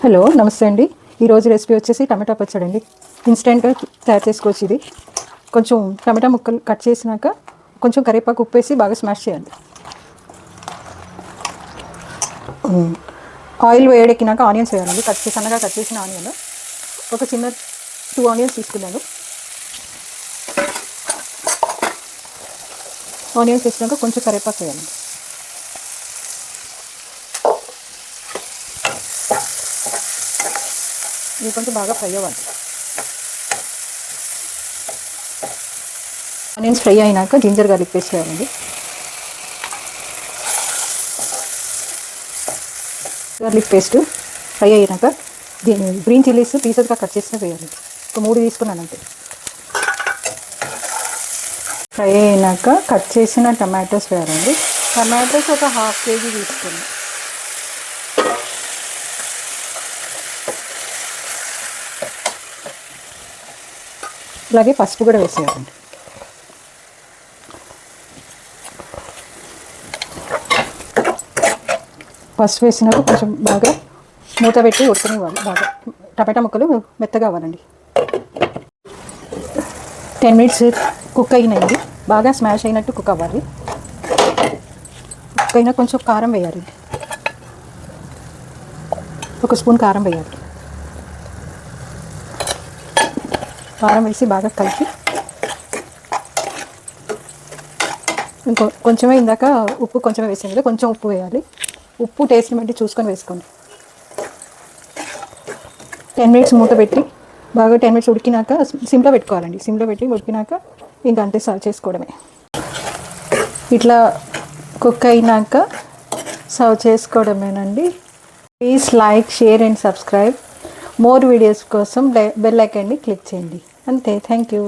Hello నమస్తే అండి. ఈరోజు రెసిపీ వచ్చేసి టమాటా పచ్చడి అండి. ఇన్స్టెంట్గా తయారు చేసుకోవచ్చు. ఇది కొంచెం టమాటా ముక్కలు కట్ చేసినాక కొంచెం కరివేపాకు ఉప్పు వేసి బాగా స్మాష్ చేయాలి. ఆయిల్ వేడెక్కినాక ఆనియన్స్ వేయాలండి. సన్నగా కట్ చేసిన ఆనియన్ ఒక చిన్న 2 ఆనియన్స్ తీసుకున్నాను. ఆనియన్స్ వేసినాక కొంచెం కరివేపాకు వేయాలండి. ఇది కొంచెం బాగా ఫ్రై అవ్వాలి. ఆనియన్స్ ఫ్రై అయినాక జింజర్ గార్లిక్ పేస్ట్ వేయాలండి. గార్లిక్ పేస్ట్ ఫ్రై అయినాక గ్రీన్ చిల్లీస్ పీసెస్గా కట్ చేసిన వేయాలి. ఒక 3 తీసుకున్నాను అంతే. ఫ్రై అయినాక కట్ చేసిన టమాటోస్ వేయాలండి. టమాటోస్ ఒక 1/2 kg తీసుకున్నాను. అలాగే పసుపు కూడా వేసేయాలండి. పసుపు వేసినాక కొంచెం బాగా మూత పెట్టి ఉడకనివ్వాలి. బాగా టమాటా ముక్కలు మెత్తగా అవ్వాలండి. 10 minutes కుక్ అయినాయండి. బాగా స్మాష్ అయినట్టు కుక్ అవ్వాలి. కుక్ అయినా కొంచెం కారం వేయాలి. 1 స్పూన్ కారం వేయాలి. కారం వేసి బాగా కలిపి కొంచెమే ఇందాక ఉప్పు కొంచెమే వేసాను కదా, కొంచెం ఉప్పు వేయాలి. ఉప్పు టేస్ట్ని బట్టి చూసుకొని వేసుకోండి. 10 minutes మూత పెట్టి బాగా 10 minutes ఉడికినాక సిమ్లో పెట్టుకోవాలండి. సిమ్లో పెట్టి ఉడికినాక ఇంకా అంతే సర్వ్ చేసుకోవడమే. ఇట్లా కుక్ అయినాక సర్వ్ చేసుకోవడమేనండి. Please like, share and subscribe. More videos కోసం బెల్ ఐకాన్ని క్లిక్ చేయండి. అంతే. Thank you.